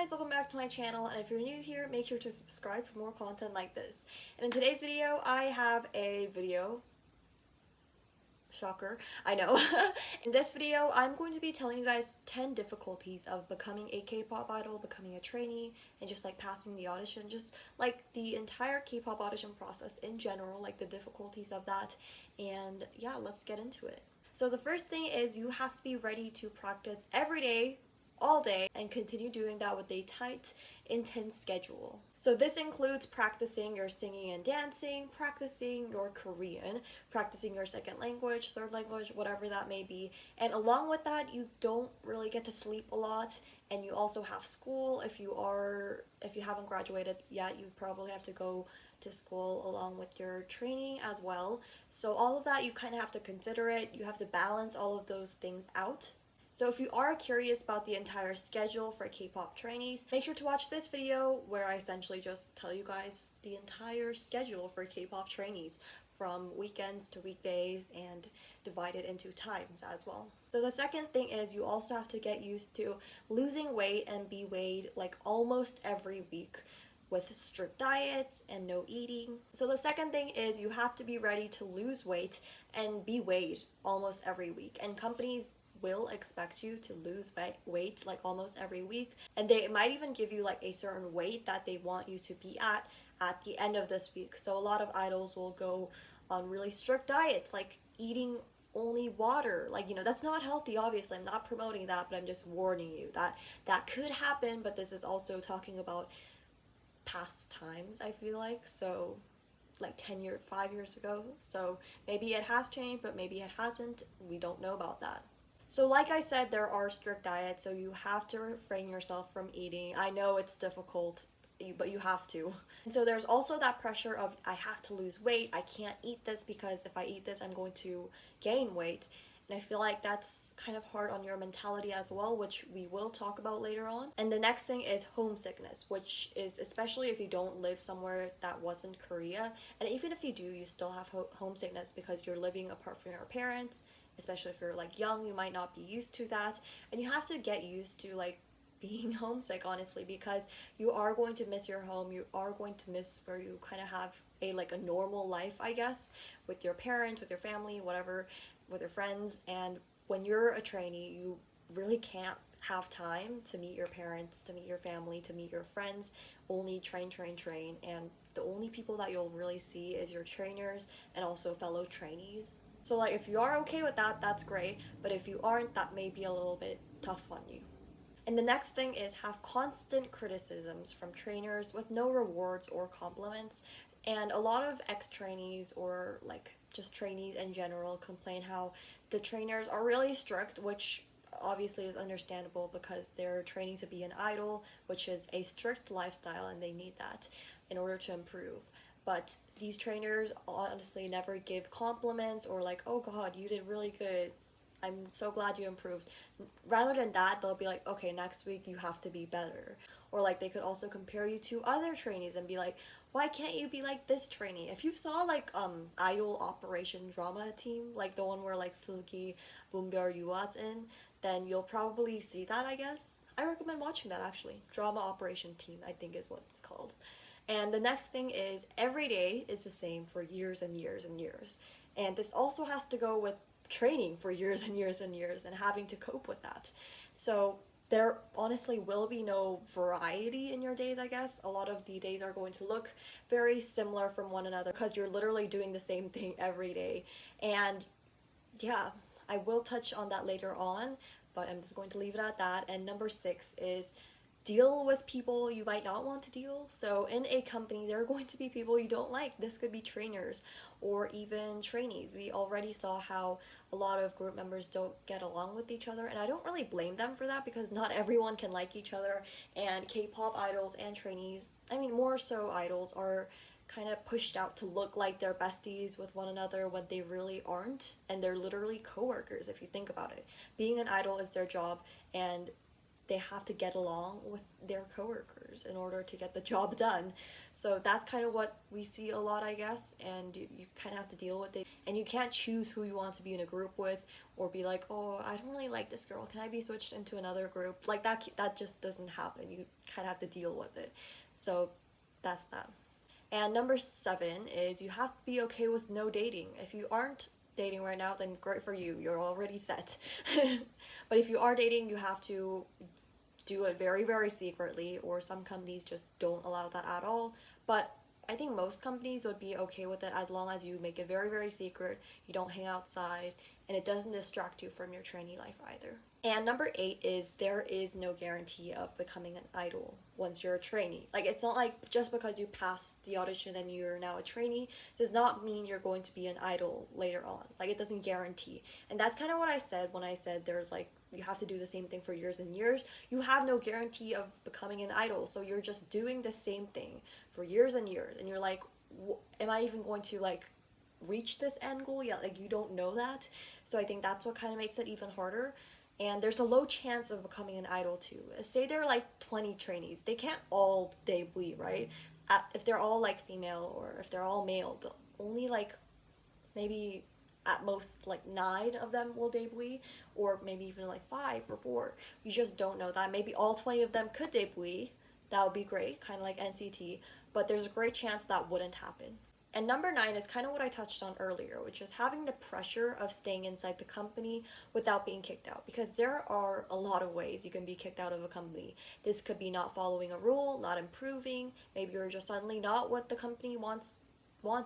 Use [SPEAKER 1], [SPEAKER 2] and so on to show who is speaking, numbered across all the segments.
[SPEAKER 1] guys, welcome back to my channel, and if you're new here, make sure to subscribe for more content like this. And in today's video, I have a video. Shocker, I know. In this video, I'm going to be telling you guys 10 difficulties of becoming a K-pop idol, becoming a trainee, and just like passing the audition, just like the entire K-pop audition process in general, like the difficulties of that. And yeah, let's get into it. So the first thing is you have to be ready to practice every day, all day, and continue doing that with a tight, intense schedule. So this includes practicing your singing and dancing, practicing your Korean, practicing your second language, third language, whatever that may be. And along with that, you don't really get to sleep a lot, and you also have school. If you haven't graduated yet, you probably have to go to school along with your training as well. So all of that, you kind of have to consider it. You have to balance all of those things out. So if you are curious about the entire schedule for K-pop trainees, make sure to watch this video where I essentially just tell you guys the entire schedule for K-pop trainees from weekends to weekdays and divide it into times as well. So the second thing is you also have to get used to losing weight and be weighed like almost every week with strict diets and no eating. So the second thing is you have to be ready to lose weight and be weighed almost every week. And companies will expect you to lose weight like almost every week, and they might even give you like a certain weight that they want you to be at the end of this week. So a lot of idols will go on really strict diets, like eating only water. Like, that's not healthy, obviously. I'm not promoting that, but I'm just warning you that that could happen. But this is also talking about past times, I feel like. So like 5 years ago. So maybe it has changed, but maybe it hasn't. We don't know about that. So like I said, there are strict diets, so you have to refrain yourself from eating. I know it's difficult, but you have to. And so there's also that pressure of, I have to lose weight, I can't eat this because if I eat this, I'm going to gain weight. And I feel like that's kind of hard on your mentality as well, which we will talk about later on. And the next thing is homesickness, which is especially if you don't live somewhere that wasn't Korea. And even if you do, you still have homesickness because you're living apart from your parents. Especially if you're like young, you might not be used to that, and you have to get used to like being homesick, honestly, because you are going to miss your home. You are going to miss where you kind of have a normal life, I guess, with your parents, with your family, whatever, with your friends. And when you're a trainee, you really can't have time to meet your parents, to meet your family, to meet your friends. Only train, and the only people that you'll really see is your trainers and also fellow trainees. So like if you are okay with that, that's great, but if you aren't, that may be a little bit tough on you. And the next thing is have constant criticisms from trainers with no rewards or compliments. And a lot of ex-trainees or like just trainees in general complain how the trainers are really strict, which obviously is understandable because they're training to be an idol, which is a strict lifestyle, and they need that in order to improve. But these trainers honestly never give compliments or like, oh god, you did really good, I'm so glad you improved. Rather than that, they'll be like, okay, next week you have to be better. Or like they could also compare you to other trainees and be like, why can't you be like this trainee? If you saw like Idol Operation Drama Team, like the one where like Silky, Boombyeol, Yuat's in, then you'll probably see that, I guess. I recommend watching that actually. Drama Operation Team, I think is what it's called. And the next thing is every day is the same for years and years and years. And this also has to go with training for years and years and years and having to cope with that. So there honestly will be no variety in your days, I guess. A lot of the days are going to look very similar from one another because you're literally doing the same thing every day. And yeah, I will touch on that later on, but I'm just going to leave it at that. And number 6 is deal with people you might not want to deal. So in a company, there are going to be people you don't like. This could be trainers or even trainees. We already saw how a lot of group members don't get along with each other, and I don't really blame them for that because not everyone can like each other, and K-pop idols and trainees, I mean more so idols, are kind of pushed out to look like they're besties with one another when they really aren't, and they're literally co-workers if you think about it. Being an idol is their job, and they have to get along with their coworkers in order to get the job done. So that's kind of what we see a lot, I guess, and you kind of have to deal with it. And you can't choose who you want to be in a group with, or be like, oh, I don't really like this girl, can I be switched into another group? Like that just doesn't happen. You kind of have to deal with it. So that's that. And number 7 is you have to be okay with no dating. If you aren't dating right now, then great for you, you're already set. But if you are dating, you have to do it very, very secretly, or some companies just don't allow that at all. But I think most companies would be okay with it as long as you make it very, very secret, you don't hang outside, and it doesn't distract you from your trainee life either. And number 8 is there is no guarantee of becoming an idol once you're a trainee. Like, it's not like just because you passed the audition and you're now a trainee does not mean you're going to be an idol later on. Like, it doesn't guarantee. And that's kind of what I said when I said there's like, you have to do the same thing for years and years. You have no guarantee of becoming an idol, so you're just doing the same thing for years and years, and you're like, am I even going to like reach this end goal? Yeah, like, you don't know that. So I think that's what kind of makes it even harder. And there's a low chance of becoming an idol too. Say there are like 20 trainees, they can't all debut, right? If they're all like female, or if they're all male, only like maybe at most like 9 of them will debut, or maybe even like 5 or 4. You just don't know that. Maybe all 20 of them could debut. That would be great, kind of like NCT, but there's a great chance that wouldn't happen. And number 9 is kind of what I touched on earlier, which is having the pressure of staying inside the company without being kicked out. Because there are a lot of ways you can be kicked out of a company. This could be not following a rule, not improving, maybe you're just suddenly not what the company wants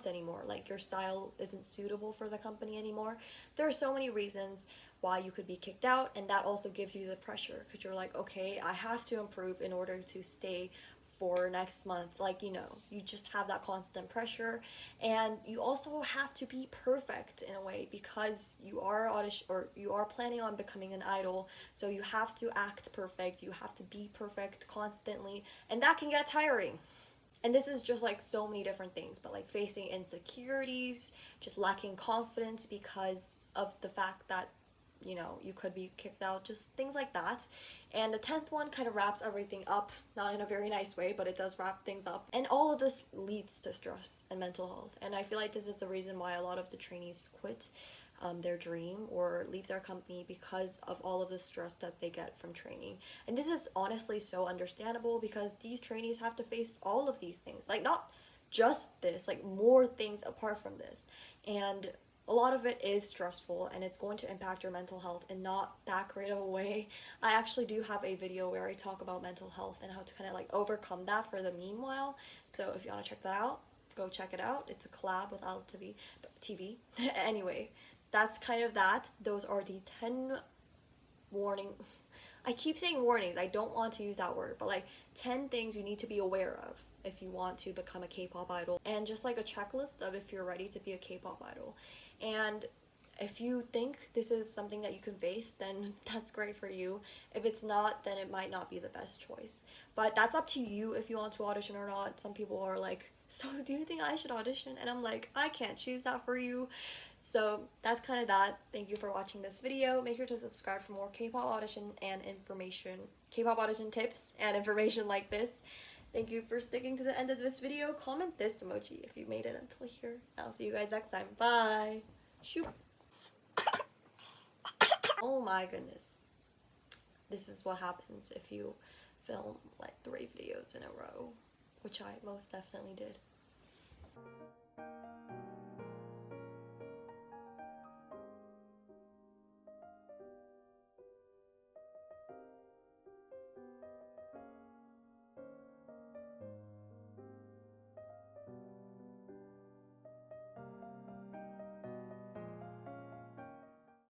[SPEAKER 1] anymore, like your style isn't suitable for the company anymore. There are so many reasons why you could be kicked out, and that also gives you the pressure, because you're like, okay, I have to improve in order to stay for next month. Like, you know, you just have that constant pressure, and you also have to be perfect in a way, because you are you are planning on becoming an idol, so you have to act perfect, you have to be perfect constantly, and that can get tiring. And this is just like so many different things, but like facing insecurities, just lacking confidence because of the fact that, you know, you could be kicked out, just things like that. And the 10th one kind of wraps everything up, not in a very nice way, but it does wrap things up. And all of this leads to stress and mental health. And I feel like this is the reason why a lot of the trainees quit their dream or leave their company, because of all of the stress that they get from training. And this is honestly so understandable, because these trainees have to face all of these things, like not just this, like more things apart from this. And a lot of it is stressful, and it's going to impact your mental health in not that great of a way. I actually do have a video where I talk about mental health and how to kind of like overcome that for the meanwhile. So if you want to check that out, go check it out. It's a collab with TV. Anyway, that's kind of that. Those are the 10 warning. I keep saying warnings. I don't want to use that word, but like 10 things you need to be aware of if you want to become a K-pop idol, and just like a checklist of if you're ready to be a K-pop idol. And if you think this is something that you can face, then that's great for you. If it's not, then it might not be the best choice. But that's up to you if you want to audition or not. Some people are like, so do you think I should audition? And I'm like, I can't choose that for you. So that's kind of that. Thank you for watching this video. Make sure to subscribe for more K-pop audition and information, K-pop audition tips and information like this. Thank you for sticking to the end of this video. Comment this emoji if you made it until here. I'll see you guys next time. Bye. Shoot. Oh my goodness. This is what happens if you film like 3 videos in a row, which I most definitely did.